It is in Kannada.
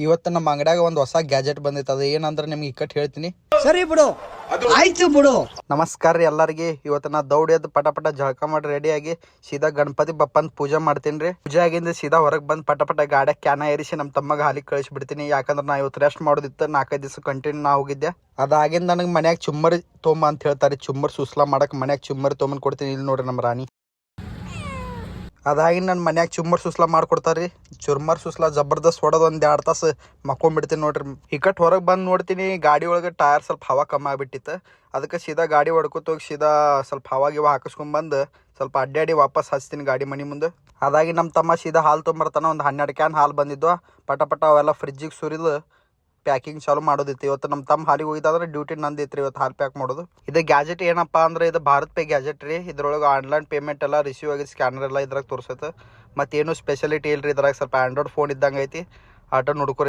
ಇವತ್ತು ನಮ್ಮ ಅಂಗಡ್ಯಾಗ ಒಂದು ಹೊಸ ಗ್ಯಾಜೆಟ್ ಬಂದೈತೆ. ಅದು ಏನಂದ್ರೆ ನಿಮ್ಗೆ ಇಕ್ಕಟ್ಟು ಹೇಳ್ತೀನಿ. ಸರಿ ಬಿಡು, ಆಯ್ತು ಬಿಡು. ನಮಸ್ಕಾರ ರೀ ಎಲ್ಲರಿಗೆ. ಇವತ್ತು ನಾ ದೌಡಿ ಎದ್ದು ಪಟ ಜಳಕ ಮಾಡಿ ರೆಡಿಯಾಗಿ ಸೀದಾ ಗಣಪತಿ ಬಪ್ಪಂದು ಪೂಜೆ ಮಾಡ್ತೀನಿ ರೀ. ಪೂಜೆ ಆಗಿಂದ ಸೀದಾ ಹೊರಗೆ ಬಂದು ಪಟ ಗಾಡ್ಯಾಗ ಕ್ಯಾನ ಏರಿಸಿ ನಮ್ಮ ತಮ್ಮಗೆ ಹಾಲಿಗೆ ಕಳಿಸ್ಬಿಡ್ತೀನಿ. ಯಾಕಂದ್ರೆ ನಾ ಇವತ್ತು ರೆಸ್ಟ್ ಮಾಡೋದಿತ್ತು. 4-5 ದಿವಸ ಕಂಟಿನ್ಯೂ ನಾ ಹೋಗಿದ್ದೆ. ಅದಾಗಿಂದ ನನಗೆ ಮನ್ಯಾಗ ಚುಮ್ಮರಿ ತೊಂಬ ಅಂತ ಹೇಳ್ತಾರೆ. ಚುಮ್ಮರಿ ಸುಸ್ಲಾ ಮಾಡಕ್ಕೆ ಮನ್ಯಾಗ ಚುಮ್ಮರಿ ತೊಗೊಂಬಂದು ಕೊಡ್ತೀನಿ. ಇಲ್ಲಿ ನೋಡ್ರಿ ನಮ್ಮ ರಾಣಿ. ಅದಾಗಿ ನನ್ನ ಮನ್ಯಾಗ ಚುಮ್ಮರ್ ಸುಸ್ಲಾ ಮಾಡ್ಕೊಡ್ತಾರೆ ರೀ. ಚುರ್ಮರ್ ಸುಸ್ಲಾ ಜಬರ್ದಸ್ತ್ ಹೊಡೆದು ಒಂದು 2 ತಾಸು ಮಕ್ಕೊಂಡ್ಬಿಡ್ತೀನಿ ನೋಡ್ರಿ. ಇಕ್ಕಟ್ಟು ಹೊರಗೆ ಬಂದು ನೋಡ್ತೀನಿ, ಗಾಡಿ ಒಳಗೆ ಟೈರ್ ಸ್ವಲ್ಪ ಹವಾ ಕಮ್ಮಿ ಆಗಿಬಿಟ್ಟಿತ್ತು. ಅದಕ್ಕೆ ಸೀದಾ ಗಾಡಿ ಹೊಡ್ಕೊತ ಹೋಗಿ ಸೀದಾ ಸ್ವಲ್ಪ ಹವಾ ಗಿವ ಹಾಕಿಸ್ಕೊಂಡ್ಬಂದು ಸ್ವಲ್ಪ ಅಡ್ಡಾಡಿ ವಾಪಸ್ ಹಚ್ತೀನಿ ಗಾಡಿ ಮನೆ ಮುಂದೆ. ಅದಾಗಿ ನಮ್ಮ ತಮ್ಮ ಸೀದಾ ಹಾಲು ತೊಗೊಂಬರ್ತಾನೆ. ಒಂದು 12 ಕ್ಯಾನ್ ಹಾಲು ಬಂದಿದ್ದು. ಪಟ ಅವೆಲ್ಲ ಫ್ರಿಜ್ಜಿಗೆ ಸುರಿದು ಪ್ಯಾಕಿಂಗ್ ಚಾಲು ಮಾಡೋದಿತ್ತು. ಇವತ್ತು ನಮ್ಮ ತಮ್ಮ ಹಾಲಿಗೆ ಹೋಗಿದ್ದಾದ್ರೆ ಡ್ಯೂಟಿ ನಂದಿತ್ತು ರೀ ಇವತ್ತು ಹಾಲು ಪ್ಯಾಕ್ ಮಾಡೋದು. ಇದು ಗ್ಯಾಜೆಟ್ ಏನಪ್ಪ ಅಂದ್ರೆ ಇದು ಭಾರತ್ ಪೇ ಗ್ಯಾಜೆಟ್ ರೀ. ಇದ್ರೊಳಗೆ ಆನ್ಲೈನ್ ಪೇಮೆಂಟ್ ಎಲ್ಲ ರಿಸೀವ್ ಆಗಿ ಸ್ಕ್ಯಾನರ್ ಎಲ್ಲ ಇದ್ರಾಗ ತೋರಿಸುತ್ತೆ. ಮತ್ತೇನು ಸ್ಪೆಷಾಲಿಟಿ ಇಲ್ರಿ ಇದ್ರಾಗ. ಸ್ವಲ್ಪ ಆಂಡ್ರಾಯ್ಡ್ ಫೋನ್ ಇದ್ದಂಗೆ ಐತಿ. ಆಟೋ ನೋಡ್ಕೊರಿ.